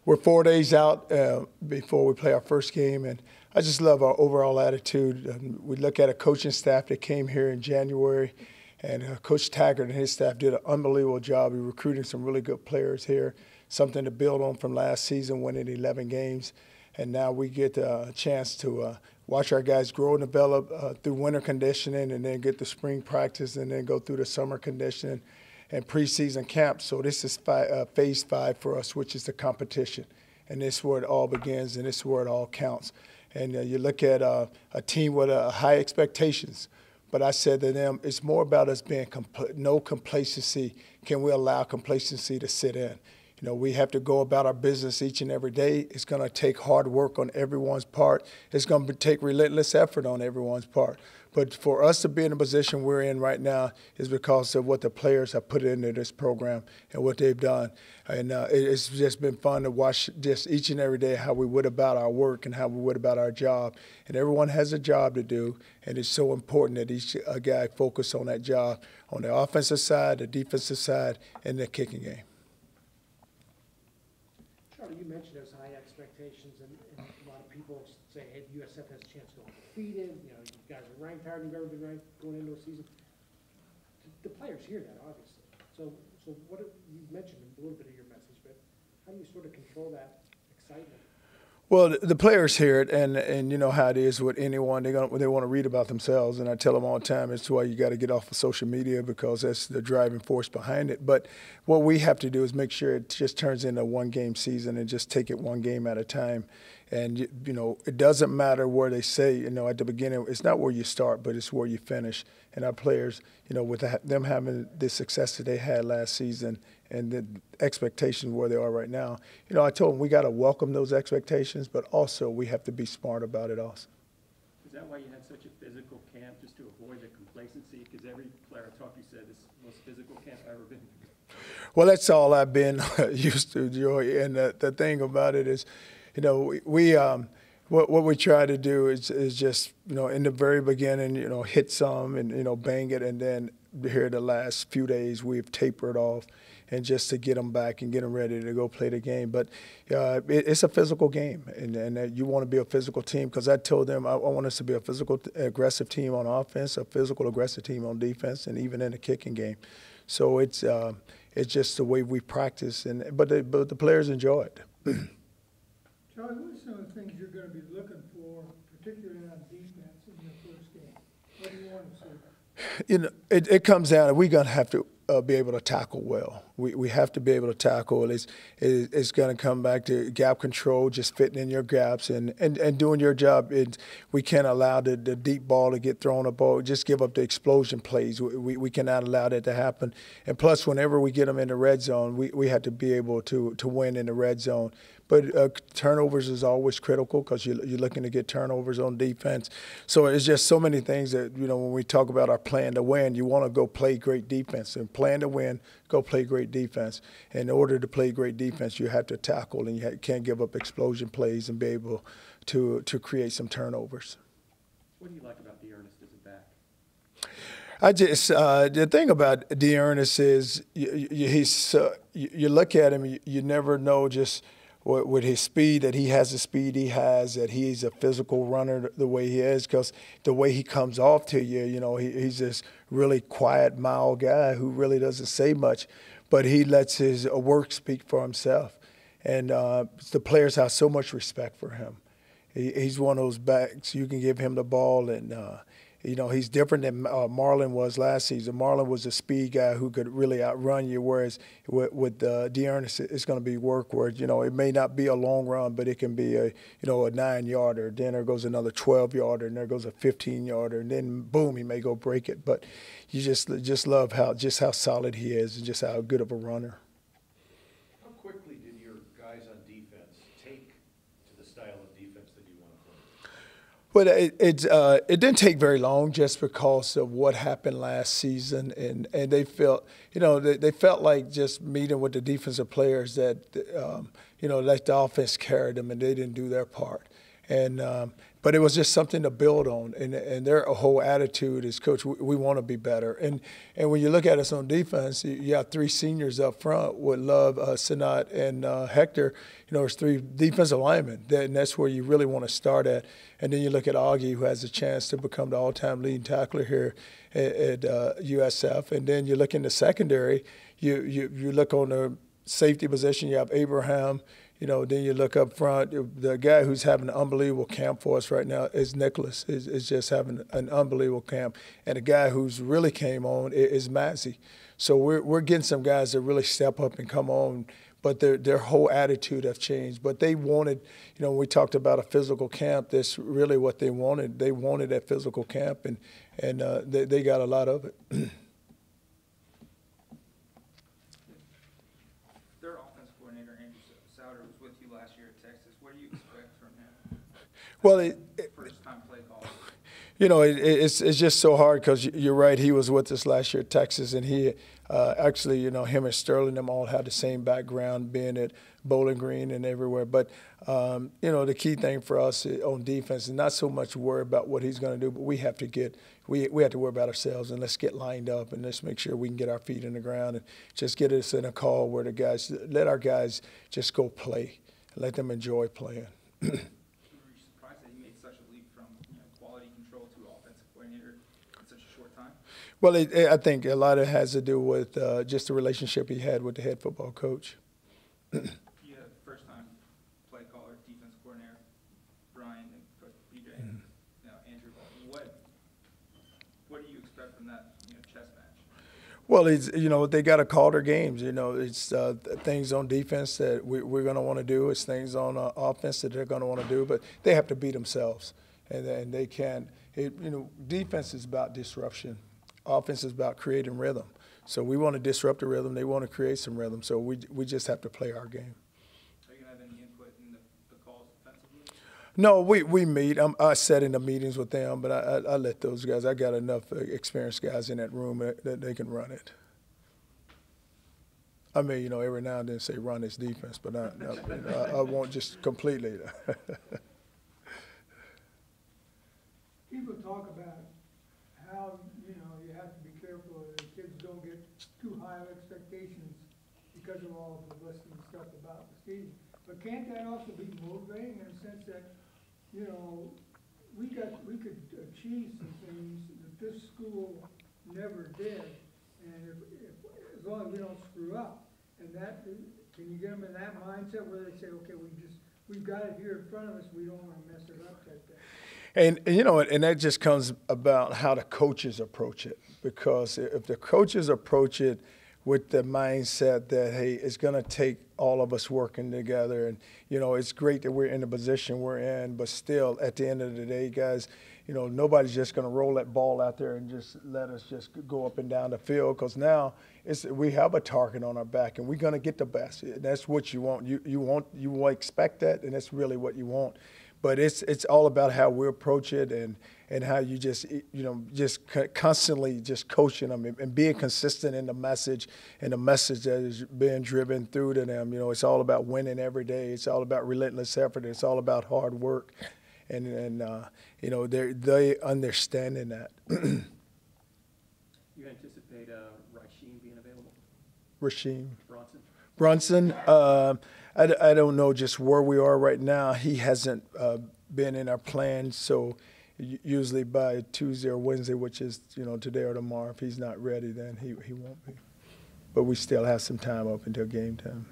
we're 4 days out before we play our first game, and I just love our overall attitude. And we look at a coaching staff that came here in January, and Coach Taggart and his staff did an unbelievable job of recruiting some really good players here, something to build on from last season, winning 11 games. And now we get a chance to watch our guys grow and develop through winter conditioning, and then get the spring practice, and then go through the summer conditioning and preseason camp. So this is phase 5 for us, which is the competition. And this is where it all begins, and this is where it all counts. And you look at a team with high expectations. But I said to them, it's more about us being no complacency. Can we allow complacency to sit in? You know, we have to go about our business each and every day. It's going to take hard work on everyone's part. It's going to take relentless effort on everyone's part. But for us to be in the position we're in right now is because of what the players have put into this program and what they've done. And it's just been fun to watch just each and every day how we would about our work and how we would about our job. And everyone has a job to do, and it's so important that each guy focus on that job on the offensive side, the defensive side, and the kicking game. Charlie, you mentioned those high expectations, and a lot of people say, hey, the USF has a chance to go undefeated. You know, you guys are ranked higher than you've ever been ranked going into a season. The players hear that, obviously. So what you mentioned a little bit of your message, but how do you sort of control that excitement? Well, the players hear it, and you know how it is with anyone. They want to read about themselves, and I tell them all the time, it's why you got to get off of social media, because that's the driving force behind it. But what we have to do is make sure it just turns into a one-game season and just take it one game at a time. And, you know, it doesn't matter where they say, you know, at the beginning, it's not where you start, but it's where you finish. And our players, you know, with them having the success that they had last season and the expectations where they are right now, you know, I told them we got to welcome those expectations, but also we have to be smart about it also. Is that why you had such a physical camp, just to avoid the complacency? Because every player I talked to said this is the most physical camp I've ever been to. Well, that's all I've been used to, Joey. And the thing about it is, you know, what we try to do is just, you know, in the very beginning, you know, hit some and, you know, bang it. And then here the last few days we've tapered off, and just to get them back and get them ready to go play the game. But it's a physical game, and you want to be a physical team, because I told them I want us to be a physical, aggressive team on offense, a physical, aggressive team on defense, and even in the kicking game. So it's just the way we practice, but the players enjoy it. Charlie, what are some of the things you're going to be looking for, particularly on defense in your first game? What do you want to see? You know, it comes down to we're going to have to be able to tackle well. We have to be able to tackle. It's going to come back to gap control, just fitting in your gaps and doing your job. We can't allow the deep ball to get thrown up, or just give up the explosion plays. We cannot allow that to happen. And plus, whenever we get them in the red zone, we have to be able to win in the red zone. But turnovers is always critical, because you're looking to get turnovers on defense. So it's just so many things that, you know, when we talk about our plan to win, you want to go play great defense. And plan to win, go play great defense. In order to play great defense, you have to tackle, and you can't give up explosion plays and be able to create some turnovers. What do you like about Dearness as a back? I just the thing about Dearness is you look at him, you never know just – with his speed, that he has the speed he has, that he's a physical runner the way he is, because the way he comes off to you, you know, he's this really quiet, mild guy who really doesn't say much, but he lets his work speak for himself. And the players have so much respect for him. He's one of those backs, you can give him the ball, and you know, he's different than Marlon was last season. Marlon was a speed guy who could really outrun you, whereas with Dearness, it's going to be work where, you know, it may not be a long run, but it can be a 9-yarder. Then there goes another 12-yarder, and there goes a 15-yarder, and then boom, he may go break it. But you just love how solid he is, and just how good of a runner. How quickly did your guys on defense take to the style of defense that you want to play? But it didn't take very long, just because of what happened last season, and they felt, you know, they felt like just meeting with the defensive players that, you know, let the offense carry them, and they didn't do their part. And but it was just something to build on. And their whole attitude is, Coach, we want to be better. And when you look at us on defense, you have 3 seniors up front with Love, Sanat, and Hector. There's 3 defensive linemen, and that's where you really want to start at. And then you look at Augie, who has a chance to become the all-time leading tackler here at USF. And then you look in the secondary, you look on the safety position, you have Abraham. Then you look up front, the guy who's having an unbelievable camp for us right now is Nicholas, is just having an unbelievable camp. And the guy who's really came on is Mazzy. So we're getting some guys that really step up and come on, but their whole attitude have changed. But they wanted, when we talked about a physical camp, that's really what they wanted. They wanted that physical camp, and they got a lot of it. What do you expect from him? Well, First-time play call. It's just so hard because you're right. He was with us last year at Texas, and he actually, him and Sterling, them all had the same background, being at Bowling Green and everywhere. But the key thing for us on defense is not so much worry about what he's going to do, but we have to worry about ourselves, and let's get lined up and let's make sure we can get our feet in the ground and just get us in a call where let our guys just go play. Let them enjoy playing. Were you surprised that he made such a leap from quality control to offensive coordinator in such a short time? Well, I think a lot of it has to do with just the relationship he had with the head football coach. You had first-time play caller, defense coordinator, Brian, and Coach BJ, and Andrew. What do you expect from that chess match? Well, they got to call their games. It's things on defense that we're going to want to do. It's things on offense that they're going to want to do. But they have to be themselves, and they can't. Defense is about disruption. Offense is about creating rhythm. So we want to disrupt the rhythm. They want to create some rhythm. So we just have to play our game. Are you going to have any input in the calls defensively? No, we meet. I sat in the meetings with them, but I let those guys. I got enough experienced guys in that room that they can run it. I mean, every now and then say run this defense, but I won't just completely. People talk about how, you have to be careful that kids don't get too high of expectations because of all the publicity and stuff about the season. But can't that also be motivating in the sense that, we could achieve some things that this school never did, and as long as we don't screw up, and that, can you get them in that mindset where they say, okay, we've got it here in front of us, we don't want to mess it up type thing? And that just comes about how the coaches approach it, because if the coaches approach it with the mindset that, hey, it's going to take all of us working together. And, it's great that we're in the position we're in, but still, at the end of the day, guys, nobody's just going to roll that ball out there and just let us just go up and down the field, because now we have a target on our back, and we're going to get the best. That's what you want. You expect that, and that's really what you want. But it's all about how we approach it and how you just constantly just coaching them and being consistent in the message, and the message that is being driven through to them. It's all about winning every day. It's all about relentless effort. It's all about hard work, and they understanding that. You anticipate Rasheem being available? Rasheem Bronson? I don't know just where we are right now. He hasn't been in our plans, so usually by Tuesday or Wednesday, which is today or tomorrow, if he's not ready, then he won't be. But we still have some time up until game time.